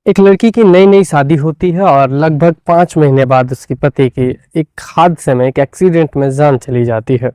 एक लड़की की नई नई शादी होती है और लगभग 5 महीने बाद उसके पति की एक हादसे में, एक एक्सीडेंट में जान चली जाती है।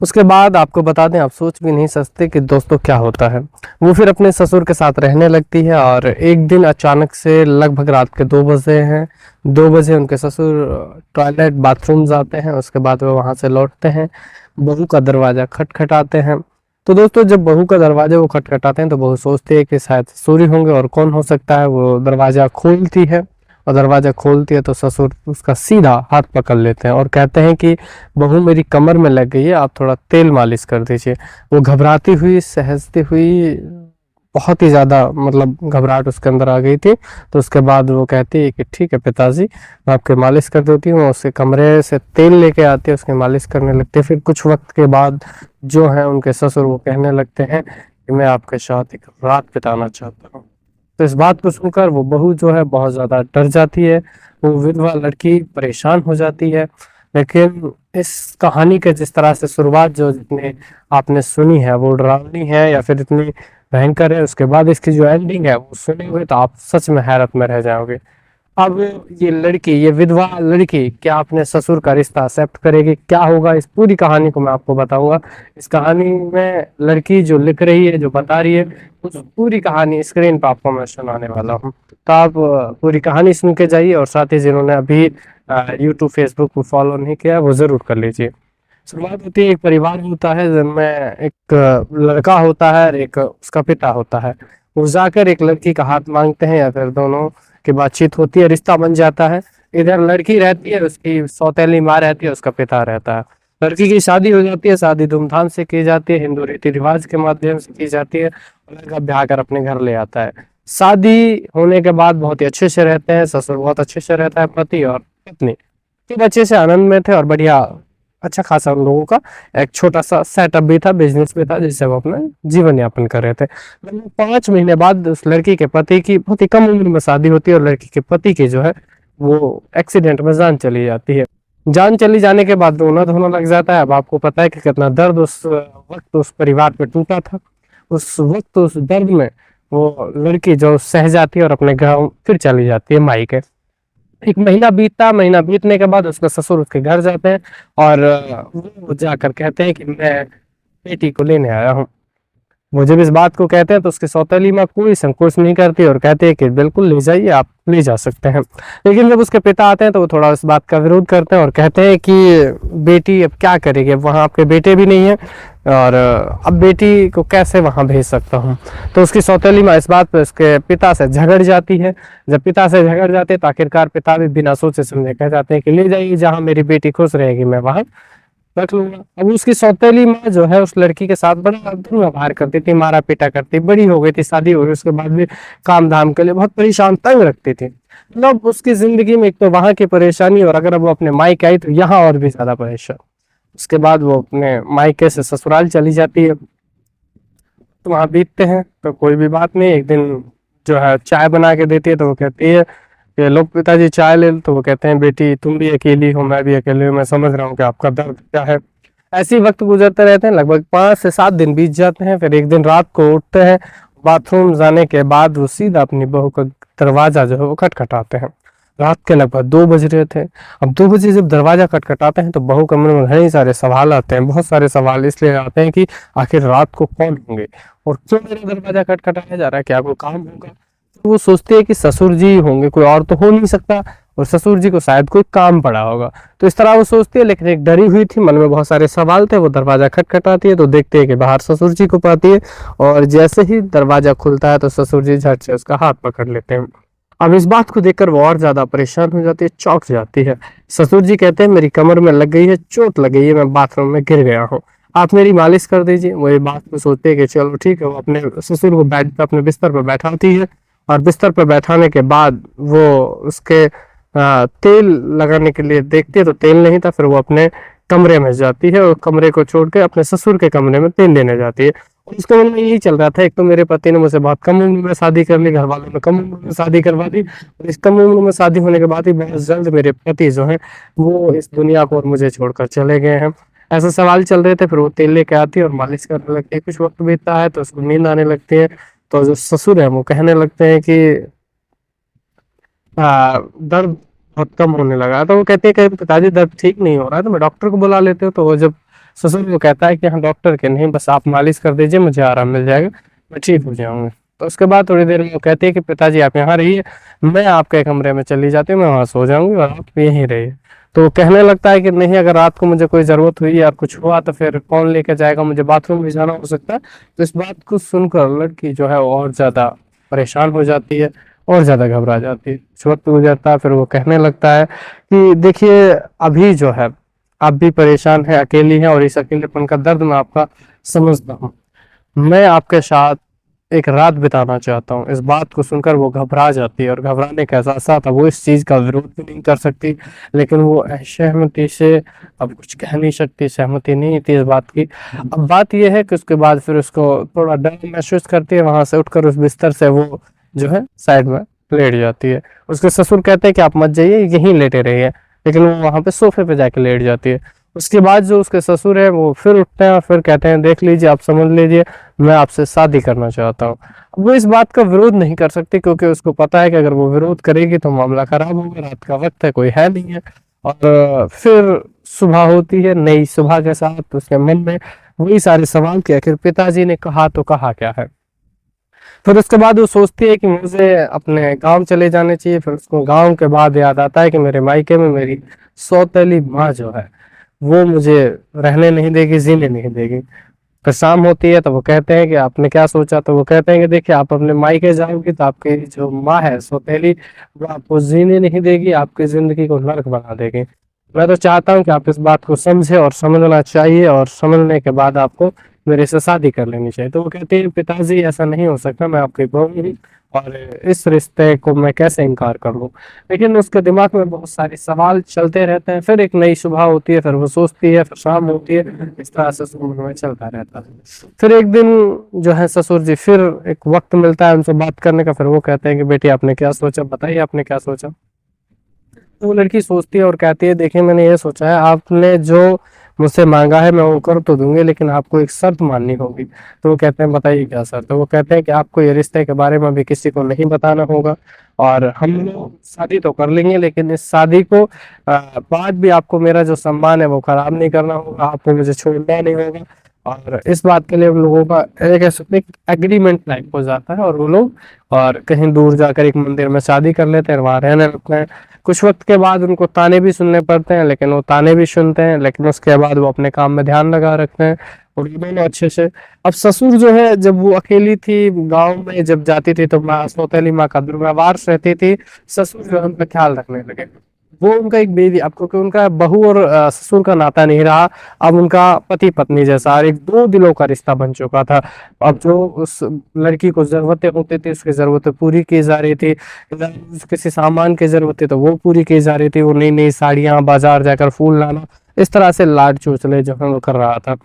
उसके बाद आपको बता दें, आप सोच भी नहीं सकते कि दोस्तों क्या होता है। वो फिर अपने ससुर के साथ रहने लगती है और एक दिन अचानक से लगभग रात के 2 बजे हैं, 2 बजे उनके ससुर टॉयलेट बाथरूम जाते हैं। उसके बाद वो वहाँ से लौटते हैं, बहू का दरवाज़ा खटखटाते हैं। तो दोस्तों, जब बहू का दरवाजा वो खटखटाते हैं तो बहू सोचती है कि शायद ससुर ही होंगे और कौन हो सकता है। वो दरवाज़ा खोलती है और दरवाज़ा खोलती है तो ससुर उसका सीधा हाथ पकड़ लेते हैं और कहते हैं कि बहू मेरी कमर में लग गई है, आप थोड़ा तेल मालिश कर दीजिए। वो घबराती हुई, सहजती हुई, बहुत ही ज़्यादा मतलब घबराहट उसके अंदर आ गई थी। तो उसके बाद वो कहती है कि ठीक है पिताजी, मैं आपके मालिश कर देती हूँ। उसके कमरे से तेल लेके आती है, उसके मालिश करने लगते हैं। फिर कुछ वक्त के बाद जो है उनके ससुर वो कहने लगते हैं कि मैं आपके साथ एक रात बिताना चाहता हूँ। तो इस बात को सुनकर वो बहू जो है बहुत ज़्यादा डर जाती है। वो विधवा लड़की परेशान हो जाती है। लेकिन इस कहानी के जिस तरह से शुरुआत जो जितने आपने सुनी है वो डरावनी है या फिर इतनी भयंकर है, उसके बाद इसकी जो एंडिंग है वो सुने हुए तो आप सच में हैरत में रह जाओगे। अब ये लड़की, ये विधवा लड़की क्या अपने ससुर का रिश्ता एक्सेप्ट करेगी, क्या होगा, इस पूरी कहानी को मैं आपको बताऊंगा। इस कहानी में लड़की जो लिख रही है, जो बता रही है, उस पूरी कहानी स्क्रीन पर आपको मैं सुनाने वाला हूँ। तो आप पूरी कहानी सुन के जाइए और साथ ही जिन्होंने अभी यूट्यूब फेसबुक को फॉलो नहीं किया वो ज़रूर कर लीजिए। शुरुआत होती है, एक परिवार होता है जिनमें एक लड़का होता है और एक उसका पिता होता है। वो जाकर एक लड़की का हाथ मांगते हैं या फिर दोनों की बातचीत होती है, रिश्ता बन जाता है। इधर लड़की रहती है, उसकी सौतेली माँ रहती है, उसका पिता रहता है। लड़की की शादी हो जाती है, शादी धूमधाम से की जाती है, हिंदू रीति रिवाज के माध्यम से की जाती है और लड़का ब्याह कर अपने घर ले आता है। शादी होने के बाद बहुत ही अच्छे से रहते हैं, ससुर बहुत अच्छे से रहता है, पति और पत्नी खूब अच्छे से आनंद में थे और बढ़िया अच्छा खासा उन लोगों का एक छोटा सा सेटअप भी था, बिजनेस भी था, जिससे वो अपना जीवन यापन कर रहे थे। लगभग 5 महीने बाद उस लड़की के पति की बहुत ही कम उम्र में शादी होती है और लड़की के पति की जो है वो एक्सीडेंट में जान चली जाती है। जान चली जाने के बाद रोना धोना लग जाता है। अब आपको पता है कि कितना दर्द उस वक्त उस परिवार पे टूटा था। उस वक्त उस दर्द में वो लड़की जो सह जाती है और अपने गाँव फिर चली जाती है मायके। एक महीना बीतता, महीना बीतने के बाद उसका ससुर उसके घर जाते हैं और वो जाकर कहते हैं कि मैं बेटी को लेने आया हूँ। वो जब इस बात को कहते हैं तो उसकी सौतेली माँ कोई संकोच नहीं करती और कहते हैं कि बिल्कुल ले जाइए, आप ले जा सकते हैं। लेकिन जब उसके पिता आते हैं तो वो थोड़ा इस बात का विरोध करते हैं और कहते हैं कि बेटी अब क्या करेगी, अब वहाँ आपके बेटे भी नहीं है और अब बेटी को कैसे वहाँ भेज सकता हूँ। तो उसकी सौतेली माँ इस बात पर उसके पिता से झगड़ जाती है। जब पिता से झगड़ जाते हैं तो आखिरकार पिता भी बिना सोचे समझे कह जाते हैं कि ले जाइए, जहाँ मेरी बेटी खुश रहेगी मैं वहाँ रख लूंगा। अब उसकी सौतेली माँ जो है उस लड़की के साथ बड़ा दुर्व्यवहार करती थी, मारा पीटा करती, बड़ी हो गई थी, शादी हो गई, उसके बाद भी काम धाम के लिए बहुत परेशान तंग रखती थी। मतलब उसकी जिंदगी में एक तो वहां की परेशानी और अगर वो अपने मायके आई तो यहाँ और भी ज्यादा परेशान। उसके बाद वो अपने मायके से ससुराल चली जाती है। तो वहां बीतते हैं तो कोई भी बात नहीं। एक दिन जो है चाय बना के देती है तो वो कहती है कि लो पिताजी चाय ले लो। तो वो कहते हैं बेटी तुम भी अकेली हो, मैं भी अकेली हूँ, मैं समझ रहा हूँ कि आपका दर्द क्या है। ऐसे ही वक्त गुजरते रहते हैं, लगभग 5 से 7 दिन बीत जाते हैं। फिर एक दिन रात को उठते हैं, बाथरूम जाने के बाद वो सीधा अपनी बहू का दरवाजा जो है वो खटखटाते हैं। रात के लगभग 2 बज रहे थे। अब 2 बजे जब दरवाजा खटखटाते हैं तो बहू के मन में कई सारे सवाल आते हैं। बहुत सारे सवाल इसलिए आते हैं कि आखिर रात को कौन होंगे और क्यों मेरा दरवाजा खटखटाया जा रहा है, क्या कोई काम होगा। तो वो सोचते हैं कि ससुर जी होंगे, कोई और तो हो नहीं सकता और ससुर जी को शायद कोई काम पड़ा होगा। तो इस तरह वो सोचती है, लेकिन एक डरी हुई थी, मन में बहुत सारे सवाल थे। वो दरवाजा खटखटाती है तो देखते हैं कि बाहर ससुर जी को पाती है और जैसे ही दरवाजा खुलता है तो ससुर जी झट से उसका हाथ पकड़ लेते हैं। अब इस बात को देखकर वो और ज्यादा परेशान हो जाती है, चौंक जाती है। ससुर जी कहते हैं मेरी कमर में लग गई है, चोट लग गई है, मैं बाथरूम में गिर गया हूँ, आप मेरी मालिश कर दीजिए। वो ये बात को सोचते हैं कि चलो ठीक है। वो अपने ससुर को बेड पे अपने बिस्तर पर बैठाती है और बिस्तर पर बैठाने के बाद वो उसके तेल लगाने के लिए देखती है तो तेल नहीं था। फिर वो अपने कमरे में जाती है और कमरे को छोड़ के अपने ससुर के कमरे में तेल लेने जाती है। और उसके मन में यही चल रहा था, एक तो मेरे पति ने मुझसे बहुत कम उम्र में शादी कर ली, घर वालों ने कम उम्र में शादी करवा दी और इस कम उम्र में शादी होने के बाद ही बहुत जल्द मेरे पति जो है वो इस दुनिया को और मुझे छोड़कर चले गए हैं। ऐसे सवाल चल रहे थे। फिर वो तेल लेके आती है और मालिश करने लगती है। कुछ वक्त बीतता है तो उसको नींद आने लगती है। तो जो ससुर है वो कहने लगते हैं कि दर्द बहुत कम होने लगा। तो वो कहती है कि पिताजी दर्द ठीक नहीं हो रहा है, तो मैं डॉक्टर को बुला लेते हो। तो वो जब ससुर को कहता है कि हाँ डॉक्टर के नहीं, बस आप मालिश कर दीजिए, मुझे आराम मिल जाएगा, मैं ठीक हो जाऊंगा। तो उसके बाद थोड़ी देर में वो कहती है कि पिताजी आप यहाँ रहिए, मैं आपके कमरे में चली जाती हूँ, मैं वहाँ सो जाऊंगी और आप यहीं रहिए। तो वो कहने लगता है कि नहीं, अगर रात को मुझे कोई ज़रूरत हुई या कुछ हुआ तो फिर कौन लेके जाएगा, मुझे बाथरूम भी जाना हो सकता है। तो इस बात को सुनकर लड़की जो है वो और ज़्यादा परेशान हो जाती है और ज़्यादा घबरा जाती है। कुछ वक्त गुजरता है, फिर वो कहने लगता है कि देखिए अभी जो है आप भी परेशान हैं, अकेली हैं, और इस अकेलेपन का दर्द मैं आपका समझता हूँ। मैं आपके साथ एक रात बिताना चाहता हूँ। इस बात को सुनकर वो घबरा जाती है, और घबराने का एहसास आता है। वो इस चीज़ का विरोध भी नहीं कर सकती, लेकिन वो असहमति से अब कुछ कह नहीं सकती, सहमति नहीं थी इस बात की। अब बात यह है कि उसके बाद फिर उसको थोड़ा डर महसूस करती है, वहां से उठकर उस बिस्तर से वो जो है साइड में लेट जाती है। उसके ससुर कहते हैं कि आप मत जाइए, यहीं लेटे रहिए, लेकिन वो वहां पे सोफे पे जाके लेट जाती है। उसके बाद जो उसके ससुर है वो फिर उठते हैं और फिर कहते हैं देख लीजिए, आप समझ लीजिए, मैं आपसे शादी करना चाहता हूँ। अब वो इस बात का विरोध नहीं कर सकती, क्योंकि उसको पता है कि अगर वो विरोध करेगी तो मामला खराब होगा, रात का वक्त है, कोई है नहीं है। और फिर सुबह होती है, नई सुबह के साथ उसके मन में वही सारे सवाल कि आखिर पिताजी ने कहा तो कहा क्या है। फिर उसके बाद वो सोचती है कि मुझे अपने गांव चले जाने चाहिए। फिर उसको गांव के बाद याद आता है कि मेरे मायके में मेरी सौतेली माँ जो है वो मुझे रहने नहीं देगी, जीने नहीं देगी। फिर शाम होती है तो वो कहते हैं कि आपने क्या सोचा। तो वो कहते हैं कि देखिए, आप अपने मायके जाओगी तो आपकी जो माँ है सौतेली, वो आपको जीने नहीं देगी, आपकी जिंदगी को नर्क बना देगी। मैं तो चाहता हूँ कि आप इस बात को समझे, और समझना चाहिए, और समझने के बाद आपको मेरे से शादी कर लेनी चाहिए। तो वो कहते हैं पिताजी ऐसा नहीं हो सकता, मैं आपकी बहू हूँ, और इस रिश्ते को मैं कैसे इनकार कर लूँ। लेकिन उसके दिमाग में बहुत सारे सवाल चलते रहते हैं। फिर एक नई सुबह होती है, फिर वो सोचती है, फिर शाम होती है, इस तरह से उसके मन में चलता रहता है। फिर एक दिन जो है ससुर जी फिर एक वक्त मिलता है उनसे बात करने का। फिर वो कहते हैं कि बेटी आपने क्या सोचा, बताइए आपने क्या सोचा। तो वो लड़की सोचती है और कहती है देखिए, मैंने ये सोचा है, आपने जो मुझसे मांगा है मैं वो कर तो दूंगी, लेकिन आपको एक शर्त माननी होगी। तो वो कहते हैं बताइए क्या शर्त। तो वो कहते हैं कि आपको ये रिश्ते के बारे में भी किसी को नहीं बताना होगा, और हम लोग शादी तो कर लेंगे, लेकिन इस शादी को बाद भी आपको मेरा जो सम्मान है वो खराब नहीं करना होगा, आपको मुझे छोड़ना नहीं होगा। और इस बात के लिए उन लोगों का एक एग्रीमेंट टाइप हो जाता है, और वो लोग और कहीं दूर जाकर एक मंदिर में शादी कर लेते हैं, वहां रहने लगते हैं। कुछ वक्त के बाद उनको ताने भी सुनने पड़ते हैं, लेकिन वो ताने भी सुनते हैं, लेकिन उसके बाद वो अपने काम में ध्यान लगा रखते हैं, और ये दोनों अच्छे से। अब ससुर जो है, जब वो अकेली थी गांव में, जब जाती थी तो माँ सौतेली माँ का दुर्व्यवहार रहती थी, ससुर जो है उनका ख्याल रखने लगे। वो उनका एक बेबी, अब क्योंकि उनका बहू और ससुर का नाता नहीं रहा, अब उनका पति पत्नी जैसा और एक दो दिलों का रिश्ता बन चुका था। अब जो उस लड़की को जरूरतें होती थी, उसकी जरूरतें पूरी की जा रही थी, किसी सामान की जरूरत थी तो वो पूरी की जा रही थी, वो नई नई साड़ियां, बाजार जाकर फूल लाना, इस तरह से लाड चोचले जो है वो कर रहा था।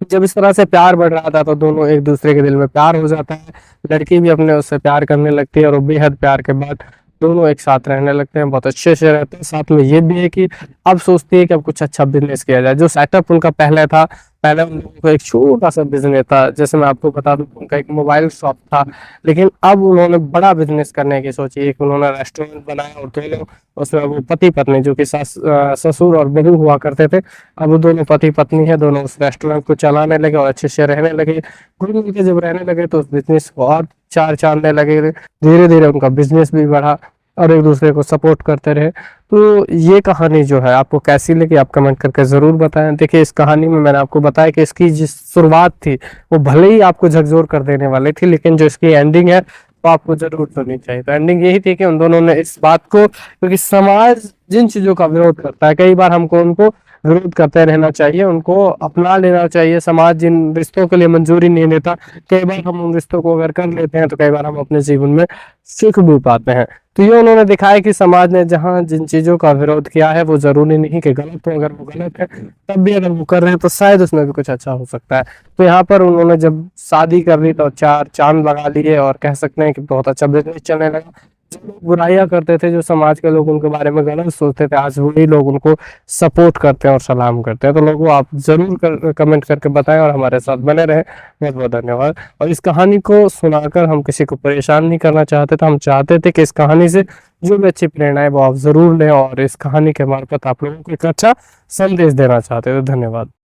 जब इस तरह से प्यार बढ़ रहा था तो दोनों एक दूसरे के दिल में प्यार हो जाता है। लड़की भी अपने उससे प्यार करने लगती है, और वो बेहद प्यार के बाद दोनों एक साथ रहने लगते हैं, बहुत अच्छे से रहते हैं। साथ में ये भी है कि अब सोचती है कि अब कुछ अच्छा बिजनेस किया जाए। जो सेटअप उनका पहले था, पहले उन लोगों को एक छोटा सा बिजनेस था, जैसे मैं आपको बता दूं उनका एक मोबाइल शॉप था, लेकिन अब उन्होंने बड़ा बिजनेस करने की सोची। एक उन्होंने रेस्टोरेंट बनाया, और दोनों उसमें वो पति पत्नी जो कि ससुर और बहू हुआ करते थे, अब वो दोनों पति पत्नी है, दोनों उस रेस्टोरेंट को चलाने लगे और अच्छे से रहने लगे। घुल मिल के जब रहने लगे तो उस बिजनेस को और चार चांदने लगे। धीरे धीरे उनका बिजनेस भी बढ़ा, और एक दूसरे को सपोर्ट करते रहे। तो ये कहानी जो है आपको कैसी लगी, आप कमेंट करके जरूर बताएं। देखिए, इस कहानी में मैंने आपको बताया कि इसकी जिस शुरुआत थी वो भले ही आपको झकझोर कर देने वाली थी, लेकिन जो इसकी एंडिंग है वो आपको जरूर सुननी चाहिए। तो एंडिंग यही थी कि उन दोनों ने इस बात को, क्योंकि समाज जिन चीजों का विरोध करता है, कई बार हमको उनको विरोध करते रहना चाहिए, उनको अपना लेना चाहिए। समाज जिन रिश्तों के लिए मंजूरी नहीं देता, कई बार हम उन रिश्तों को अगर कर लेते हैं तो कई बार हम अपने जीवन में सीख भी पाते हैं। तो ये उन्होंने दिखाया कि समाज ने जहाँ जिन चीजों का विरोध किया है वो जरूरी नहीं कि गलत हो, अगर वो गलत है तब भी अगर वो कर रहे हैं तो शायद उसमें भी कुछ अच्छा हो सकता है। तो यहाँ पर उन्होंने जब शादी कर ली तो चार चांद लगा लिए, और कह सकते हैं कि बहुत अच्छा बिजनेस चलने लगा। जो लोग बुराइयां करते थे, जो समाज के लोग उनके बारे में गलत सोचते थे, आज वही लोग उनको सपोर्ट करते हैं और सलाम करते हैं। तो लोगों, आप जरूर कमेंट करके बताएं और हमारे साथ बने रहें। बहुत बहुत धन्यवाद। और इस कहानी को सुनाकर हम किसी को परेशान नहीं करना चाहते थे, हम चाहते थे कि इस कहानी से जो भी अच्छी प्रेरणा है वो आप जरूर लें, और इस कहानी के मार्फत आप लोगों को एक अच्छा संदेश देना चाहते थे। धन्यवाद।